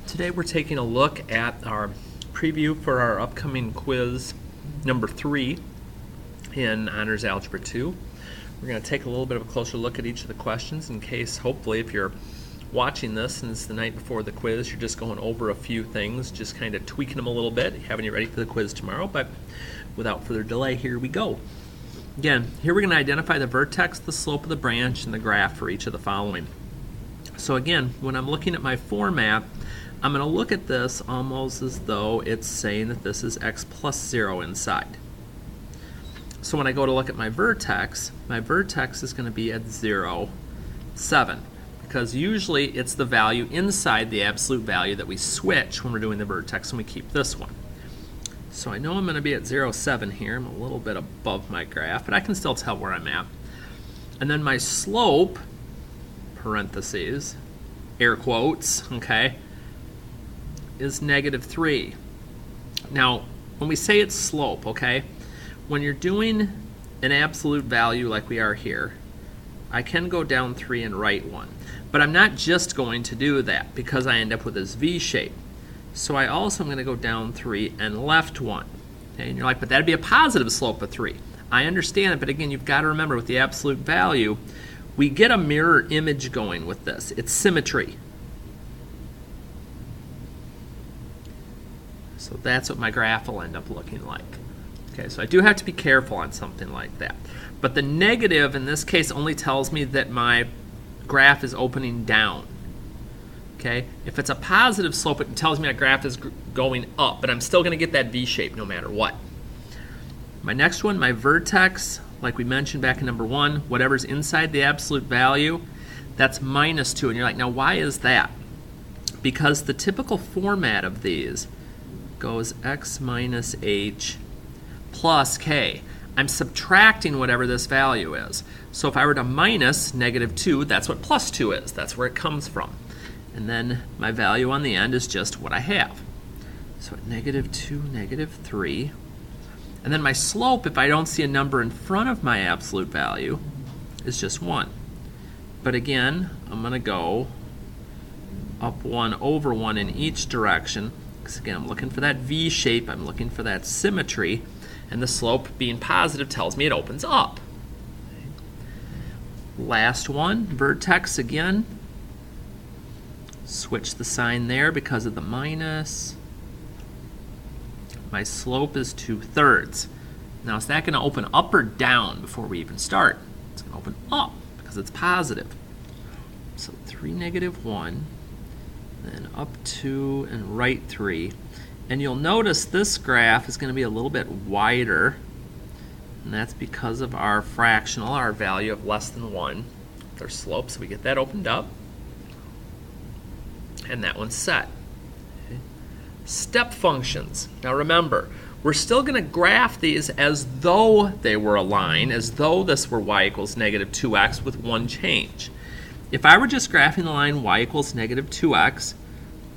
Today we're taking a look at our preview for our upcoming quiz number 3 in Honors Algebra 2. We're going to take a little bit of a closer look at each of the questions in case, hopefully, if you're watching this and it's the night before the quiz, you're just going over a few things, just kind of tweaking them a little bit, having you ready for the quiz tomorrow. But without further delay, here we go. Again, here we're going to identify the vertex, the slope of the branch, and the graph for each of the following. So again, when I'm looking at my format, I'm going to look at this almost as though it's saying that this is x plus 0 inside. So when I go to look at my vertex is going to be at 0, 7. Because usually it's the value inside the absolute value that we switch when we're doing the vertex, and we keep this one. So I know I'm going to be at 0, 7 here. I'm a little bit above my graph, but I can still tell where I'm at. And then my slope, parentheses, air quotes, okay, is -3. Now, when we say it's slope, okay, when you're doing an absolute value like we are here, I can go down 3 and right 1. But I'm not just going to do that because I end up with this V shape. So I also am going to go down 3 and left 1. Okay, and you're like, but that'd be a positive slope of 3. I understand it, but again, you've got to remember with the absolute value, we get a mirror image going with this. It's symmetry. So that's what my graph will end up looking like. Okay, so I do have to be careful on something like that. But the negative in this case only tells me that my graph is opening down. Okay, if it's a positive slope, it tells me my graph is going up, but I'm still going to get that V shape no matter what. My next one, my vertex, like we mentioned back in number 1, whatever's inside the absolute value, that's -2. And you're like, now why is that? Because the typical format of these goes x minus h plus k. I'm subtracting whatever this value is. So if I were to minus -2, that's what plus 2 is. That's where it comes from. And then my value on the end is just what I have. So at -2, -3. And then my slope, if I don't see a number in front of my absolute value, is just 1. But again, I'm going to go up 1 over 1 in each direction. Because again, I'm looking for that V shape, I'm looking for that symmetry, and the slope being positive tells me it opens up. Last one, vertex again. Switch the sign there because of the minus. My slope is 2/3. Now, is that going to open up or down before we even start? It's going to open up because it's positive. So 3, -1. Then up 2 and right 3. And you'll notice this graph is going to be a little bit wider, and that's because of our fractional, our value of less than 1. Their slope, so we get that opened up. And that one's set. Okay. Step functions. Now remember, we're still going to graph these as though they were a line, as though this were y equals -2x with one change. If I were just graphing the line y equals -2x,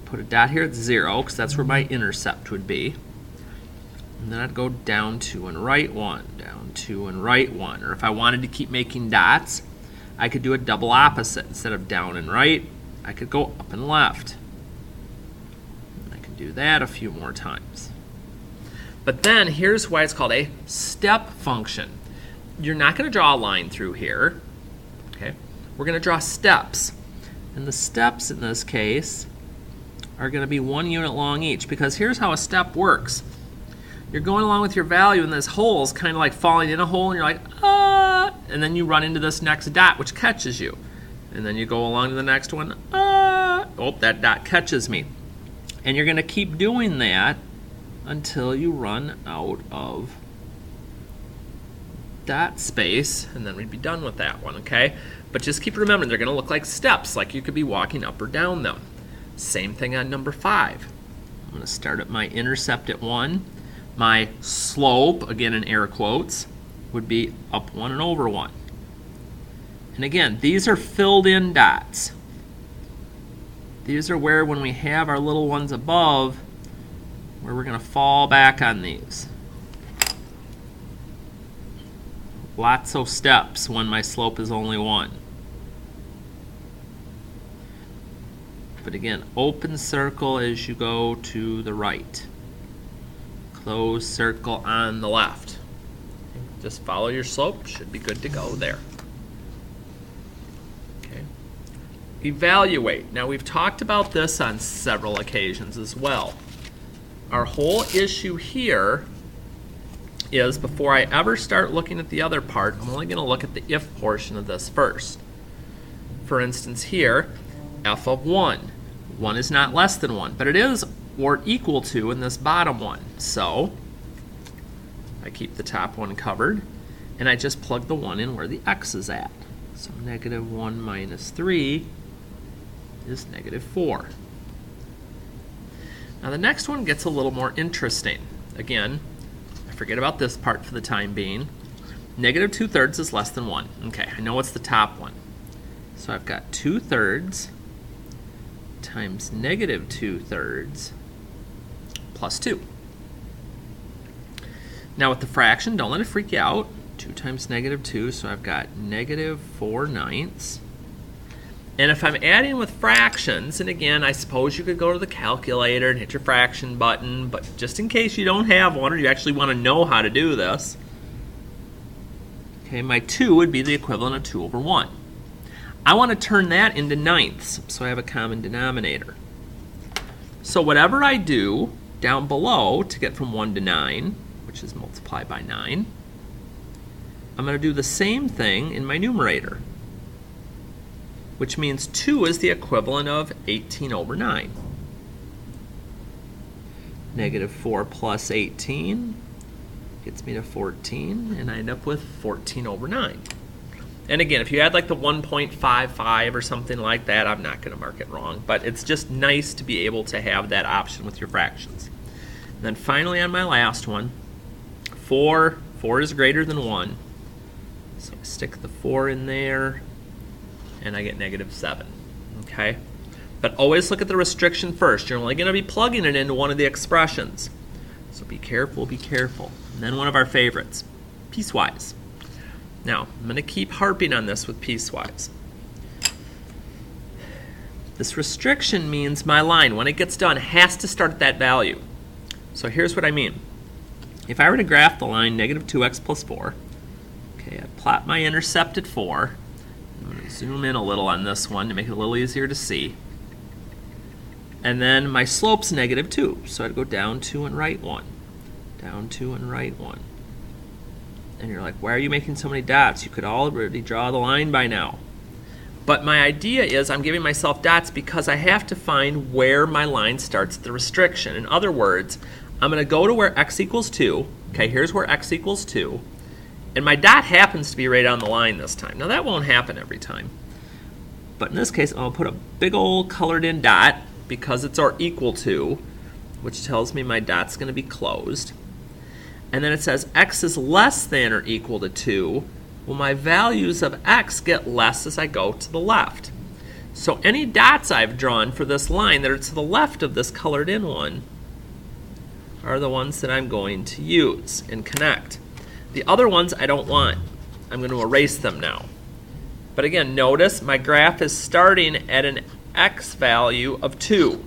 put a dot here at 0 because that's where my intercept would be. And then I'd go down 2 and right 1, down 2 and right 1. Or if I wanted to keep making dots, I could do a double opposite. Instead of down and right, I could go up and left. And I can do that a few more times. But then here's why it's called a step function. You're not going to draw a line through here. Okay? We're going to draw steps. And the steps in this case are going to be 1 unit long each, because here's how a step works. You're going along with your value, and this hole is kind of like falling in a hole, and you're like, ah, and then you run into this next dot, which catches you. And then you go along to the next one, ah, oh, that dot catches me. And you're going to keep doing that until you run out of dot space, and then we'd be done with that one, okay? But just keep remembering, they're going to look like steps, like you could be walking up or down them. Same thing on number 5. I'm going to start at my intercept at 1. My slope, again in air quotes, would be up 1 and over 1. And again, these are filled in dots. These are where, when we have our little ones above, where we're going to fall back on these. Lots of steps when my slope is only 1. But again, open circle as you go to the right. Closed circle on the left. Just follow your slope, should be good to go there. Okay. Evaluate. Now we've talked about this on several occasions as well. Our whole issue here is before I ever start looking at the other part, I'm only going to look at the if portion of this first. For instance here, f of 1. 1 is not less than 1, but it is or equal to in this bottom one. So I keep the top one covered, and I just plug the 1 in where the x is at. So negative 1 minus 3 is negative 4. Now the next one gets a little more interesting. Again, I forget about this part for the time being. Negative 2/3 is less than 1. Okay, I know it's the top one. So I've got 2/3 times negative 2/3 plus 2. Now with the fraction, don't let it freak you out. 2 times negative 2, so I've got negative 4/9. And if I'm adding with fractions, and again, I suppose you could go to the calculator and hit your fraction button, but just in case you don't have one or you actually want to know how to do this, okay, my 2 would be the equivalent of 2 over 1. I want to turn that into ninths, so I have a common denominator. So whatever I do down below to get from 1 to 9, which is multiply by 9, I'm going to do the same thing in my numerator, which means 2 is the equivalent of 18 over 9. Negative 4 plus 18 gets me to 14, and I end up with 14 over 9. And again, if you add like the 1.55 or something like that, I'm not going to mark it wrong, but it's just nice to be able to have that option with your fractions. And then finally on my last one, 4 is greater than 1. So I stick the 4 in there, and I get negative 7. Okay? But always look at the restriction first. You're only going to be plugging it into one of the expressions. So be careful, be careful. And then one of our favorites, piecewise. Now, I'm going to keep harping on this with piecewise. This restriction means my line, when it gets done, has to start at that value. So here's what I mean. If I were to graph the line negative 2x plus 4, okay, I plot my intercept at 4. I'm going to zoom in a little on this one to make it a little easier to see. And then my slope's negative 2, so I'd go down 2 and right 1. Down 2 and right 1. And you're like, why are you making so many dots? You could already draw the line by now. But my idea is I'm giving myself dots because I have to find where my line starts at the restriction. In other words, I'm going to go to where x equals 2. Okay, here's where x equals 2. And my dot happens to be right on the line this time. Now that won't happen every time. But in this case, I'll put a big old colored in dot because it's or equal to, which tells me my dot's going to be closed. And then it says x is less than or equal to 2. Well, my values of x get less as I go to the left. So any dots I've drawn for this line that are to the left of this colored in one are the ones that I'm going to use and connect. The other ones I don't want. I'm going to erase them now. But again, notice my graph is starting at an x value of 2.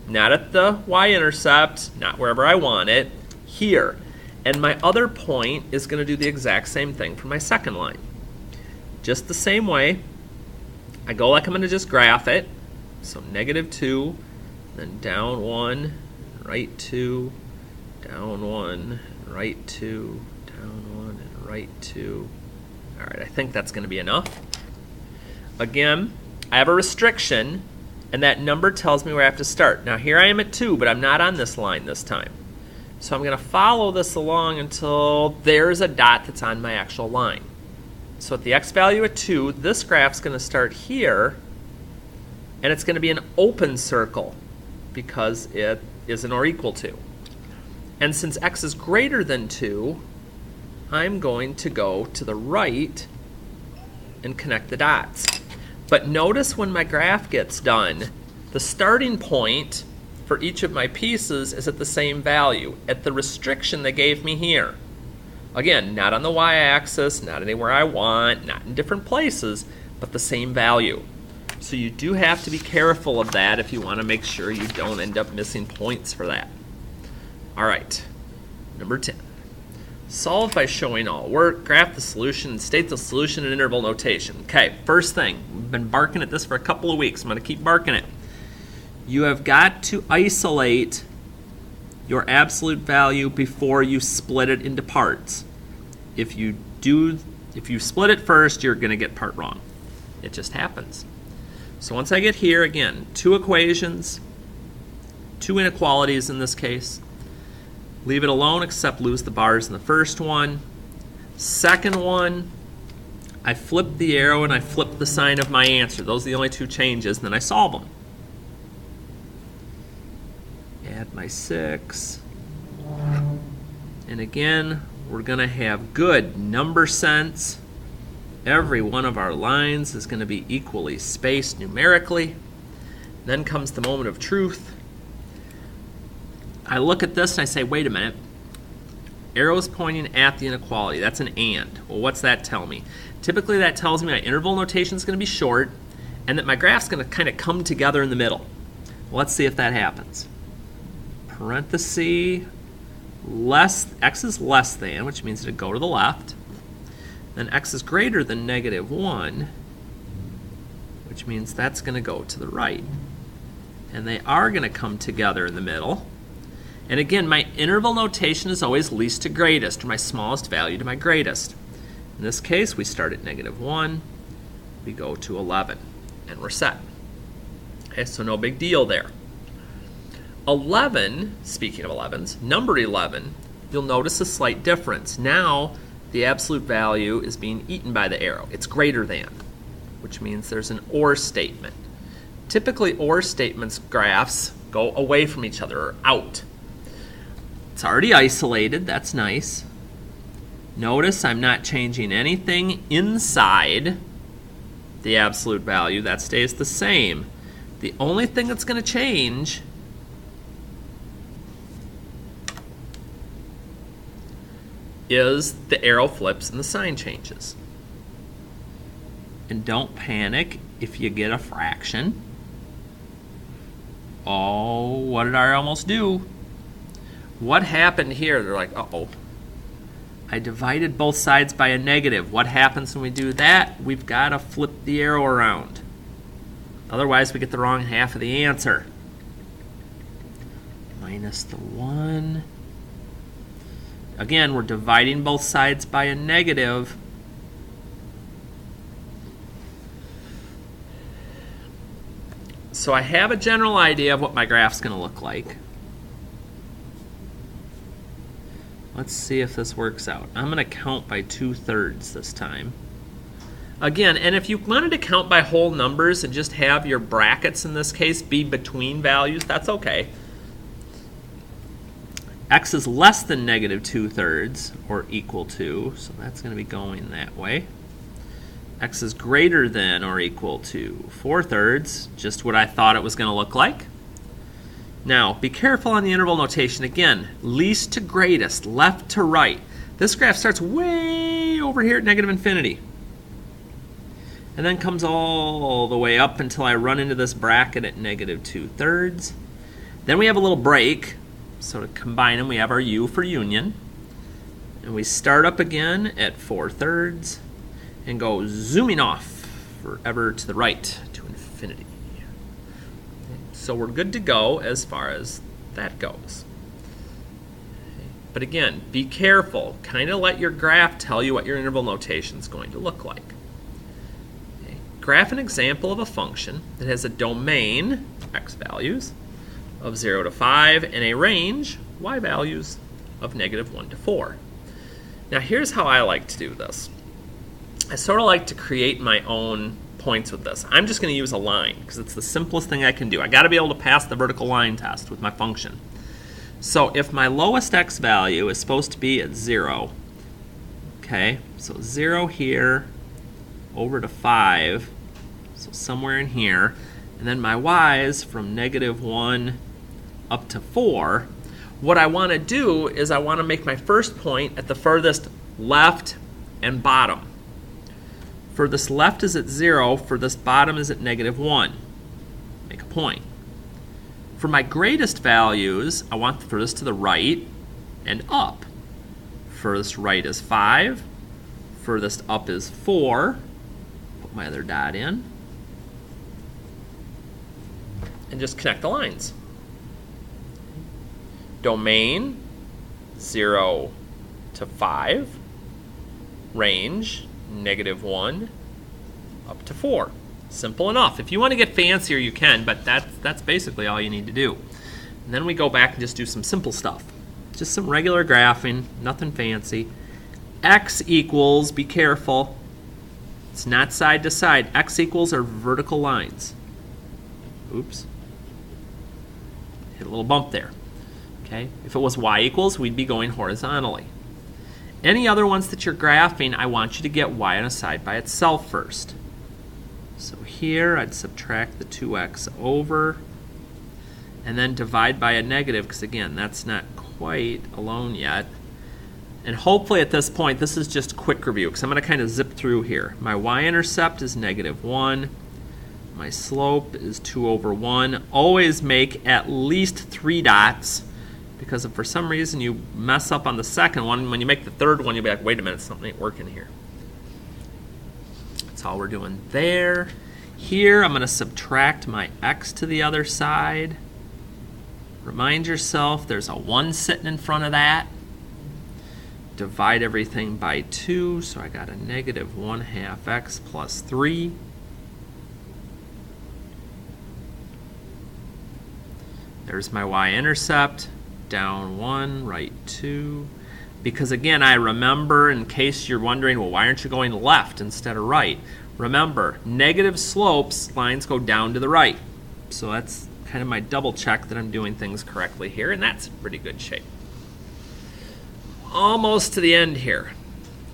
Not at the y-intercept, not wherever I want it, here. And my other point is going to do the exact same thing for my second line. Just the same way, I go like I'm going to just graph it. So negative 2, then down 1, right 2, down 1, right 2, down 1, and right 2. All right, I think that's going to be enough. Again, I have a restriction, and that number tells me where I have to start. Now here I am at 2, but I'm not on this line this time. So I'm going to follow this along until there's a dot that's on my actual line. So at the x value at 2, this graph's going to start here, and it's going to be an open circle because it isn't or equal to. And since x is greater than 2, I'm going to go to the right and connect the dots. But notice when my graph gets done, the starting point for each of my pieces is at the same value, at the restriction they gave me here. Again, not on the y-axis, not anywhere I want, not in different places, but the same value. So you do have to be careful of that if you want to make sure you don't end up missing points for that. All right, number 10. Solve by showing all work, graph the solution, and state the solution in interval notation. Okay, first thing, we've been barking at this for a couple of weeks. I'm going to keep barking it. You have got to isolate your absolute value before you split it into parts. If you split it first, you're going to get part wrong. It just happens. So once I get here, again, 2 equations, 2 inequalities in this case. Leave it alone except lose the bars in the first one. Second one, I flip the arrow and I flip the sign of my answer. Those are the only 2 changes, and then I solve them. Add my 6. And again, we're going to have good number sense. Every one of our lines is going to be equally spaced numerically. Then comes the moment of truth. I look at this and I say, wait a minute. Arrow's pointing at the inequality. That's an and. Well, what's that tell me? Typically that tells me my interval notation is going to be short and that my graph's going to kind of come together in the middle. Well, let's see if that happens. Parenthesis, x is less than, which means it'll go to the left. Then x is greater than -1, which means that's going to go to the right. And they are going to come together in the middle. And again, my interval notation is always least to greatest, or my smallest value to my greatest. In this case, we start at -1, we go to 11, and we're set. Okay, so no big deal there. 11, speaking of 11s, number 11, you'll notice a slight difference. Now, the absolute value is being eaten by the arrow. It's greater than, which means there's an or statement. Typically, or statements graphs go away from each other, or out. It's already isolated, that's nice. Notice I'm not changing anything inside the absolute value. That stays the same. The only thing that's going to change is the arrow flips and the sign changes. And don't panic if you get a fraction. Oh, what did I almost do? What happened here? They're like, uh-oh. I divided both sides by a negative. What happens when we do that? We've got to flip the arrow around. Otherwise, we get the wrong half of the answer. Minus the 1. Again, we're dividing both sides by a negative. So I have a general idea of what my graph's going to look like. Let's see if this works out. I'm going to count by 2/3 this time. Again, and if you wanted to count by whole numbers and just have your brackets in this case be between values, that's okay. X is less than -2/3 or equal to, so that's going to be going that way. X is greater than or equal to 4/3, just what I thought it was going to look like. Now, be careful on the interval notation. Again, least to greatest, left to right. This graph starts way over here at -infinity. And then comes all the way up until I run into this bracket at -2/3. Then we have a little break. So to combine them, we have our U for union. And we start up again at 4/3 and go zooming off forever to the right to infinity. So we're good to go as far as that goes. But again, be careful. Kind of let your graph tell you what your interval notation is going to look like. Okay. Graph an example of a function that has a domain, x values, of 0 to 5, and a range, y values, of -1 to 4. Now here's how I like to do this. I sort of like to create my own points with this. I'm just going to use a line because it's the simplest thing I can do. I got to be able to pass the vertical line test with my function. So if my lowest x value is supposed to be at 0, okay, so 0 here over to 5, so somewhere in here, and then my y's from -1 up to 4, what I want to do is I want to make my first point at the furthest left and bottom. Furthest left is at 0. Furthest bottom is at -1. Make a point. For my greatest values, I want the furthest to the right and up. Furthest right is 5. Furthest up is 4. Put my other dot in. And just connect the lines. Domain, 0 to 5. Range, -1 up to 4. Simple enough. If you want to get fancier, you can, but that's basically all you need to do. And then we go back and just do some simple stuff. Just some regular graphing, nothing fancy. X equals, be careful, it's not side to side. X equals are vertical lines. Oops. Hit a little bump there. Okay. If it was Y equals, we'd be going horizontally. Any other ones that you're graphing, I want you to get Y on a side by itself first. So here I'd subtract the 2x over and then divide by a negative, because again, that's not quite alone yet. And hopefully at this point, this is just quick review, because I'm going to kind of zip through here. My y-intercept is -1. My slope is 2 over 1. Always make at least 3 dots, because if for some reason you mess up on the second one, when you make the third one, you'll be like, wait a minute, something ain't working here. That's all we're doing there. Here, I'm going to subtract my x to the other side. Remind yourself there's a 1 sitting in front of that. Divide everything by 2, so I got a -1/2 x plus 3. There's my y-intercept. Down 1, right 2. Because again, I remember, in case you're wondering, well, why aren't you going left instead of right? Remember, negative slopes, lines go down to the right. So that's kind of my double check that I'm doing things correctly here, and that's in pretty good shape. Almost to the end here.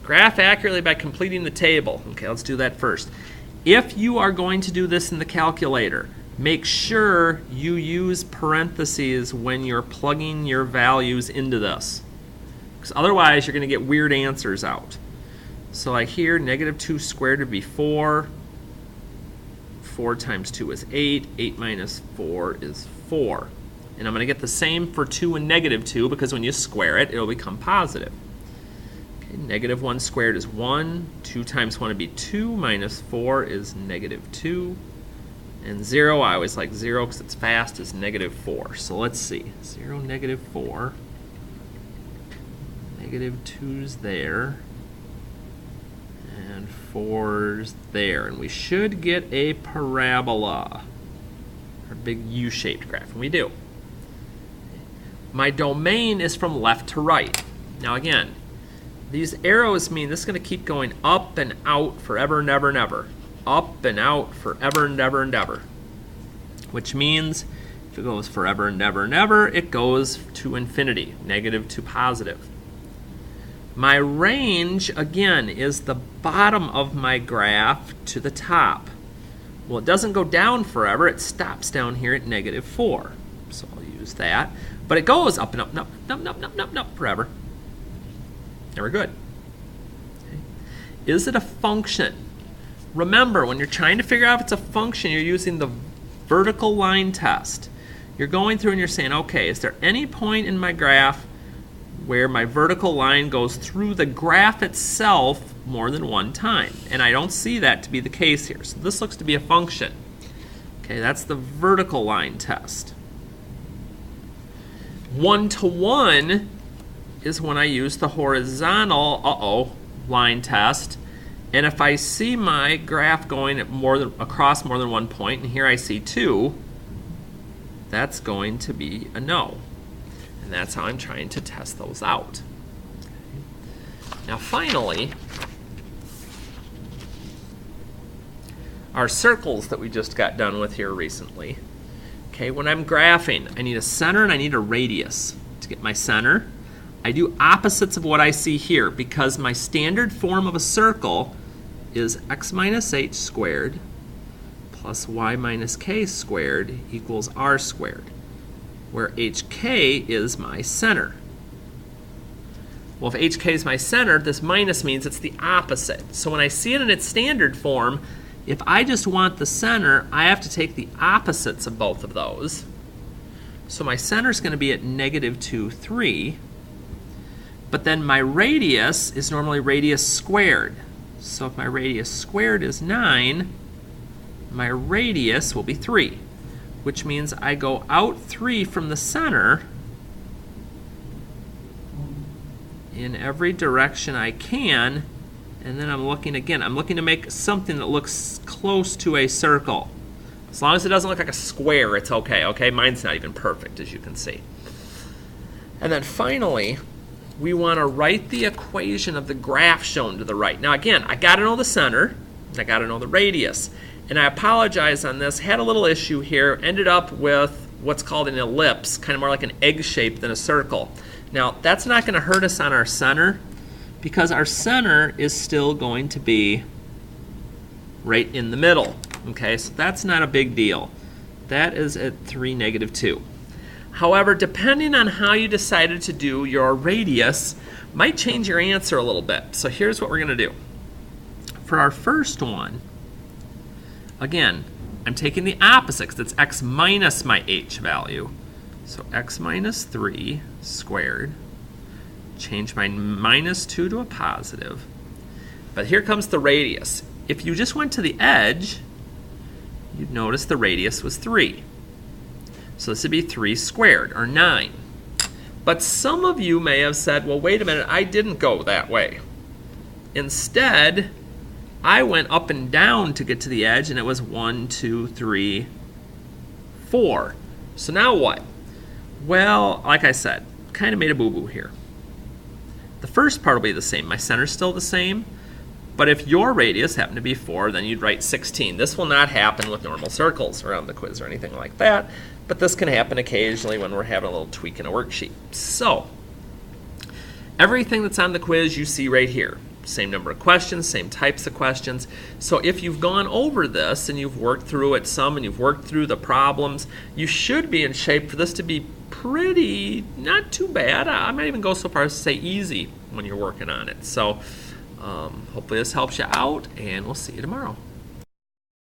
Graph accurately by completing the table. Okay, let's do that first. If you are going to do this in the calculator, make sure you use parentheses when you're plugging your values into this. Because otherwise, you're going to get weird answers out. So like here, -2 squared would be 4. 4 times 2 is 8. 8 minus 4 is 4. And I'm going to get the same for 2 and -2, because when you square it, it'll become positive. Okay, -1 squared is 1. 2 times 1 would be 2. Minus 4 is -2. And 0, I always like 0 because it's fast, is -4. So let's see. 0, -4. -2's there. And 4's there. And we should get a parabola, or big U-shaped graph. And we do. My domain is from left to right. Now again, these arrows mean this is going to keep going up and out forever and ever and ever. Up and out forever and ever and ever. Which means if it goes forever and ever and ever, it goes to infinity, negative to positive. My range, again, is the bottom of my graph to the top. Well, it doesn't go down forever. It stops down here at -4. So I'll use that. But it goes up and up, up, up, up, up, up, up forever. And we're good. Okay. Is it a function? Remember, when you're trying to figure out if it's a function, you're using the vertical line test. You're going through and you're saying, okay, is there any point in my graph where my vertical line goes through the graph itself more than one time? And I don't see that to be the case here. So this looks to be a function. Okay, that's the vertical line test. 1-to-1 is when I use the horizontal line test. And if I see my graph going at across more than one point, and here I see 2, that's going to be a no. And that's how I'm trying to test those out. Now finally, our circles that we just got done with here recently. Okay, when I'm graphing, I need a center and I need a radius. To get my center, I do opposites of what I see here, because my standard form of a circle is x minus h squared plus y minus k squared equals r squared, where hk is my center. Well, if HK is my center, this minus means it's the opposite. So when I see it in its standard form, if I just want the center, I have to take the opposites of both of those. So my center is going to be at negative 2, 3. But then my radius is normally radius squared. So if my radius squared is 9, my radius will be 3, which means I go out 3 from the center in every direction I can, and then I'm looking again. I'm looking to make something that looks close to a circle. As long as it doesn't look like a square, it's okay. Okay, mine's not even perfect, as you can see. And then finally, we want to write the equation of the graph shown to the right. Now again, I got to know the center, I got to know the radius. And I apologize on this, had a little issue here, ended up with what's called an ellipse, kind of more like an egg shape than a circle. Now that's not going to hurt us on our center, because our center is still going to be right in the middle. Okay, so that's not a big deal. That is at 3, negative 2. However, depending on how you decided to do your radius, might change your answer a little bit. So here's what we're going to do. For our first one, again, I'm taking the opposite, because it's x minus my h value. So x minus 3 squared. Change my minus 2 to a positive. But here comes the radius. If you just went to the edge, you'd notice the radius was 3. So this would be 3 squared, or 9. But some of you may have said, well, wait a minute, I didn't go that way. Instead, I went up and down to get to the edge, and it was 1, 2, 3, 4. So now what? Well, like I said, kind of made a boo-boo here. The first part will be the same. My center's still the same. But if your radius happened to be 4, then you'd write 16. This will not happen with normal circles around the quiz or anything like that. But this can happen occasionally when we're having a little tweak in a worksheet. So, everything that's on the quiz you see right here. Same number of questions, same types of questions. So if you've gone over this and you've worked through it some and you've worked through the problems, you should be in shape for this to be pretty, not too bad. I might even go so far as to say easy when you're working on it. So hopefully this helps you out, and we'll see you tomorrow.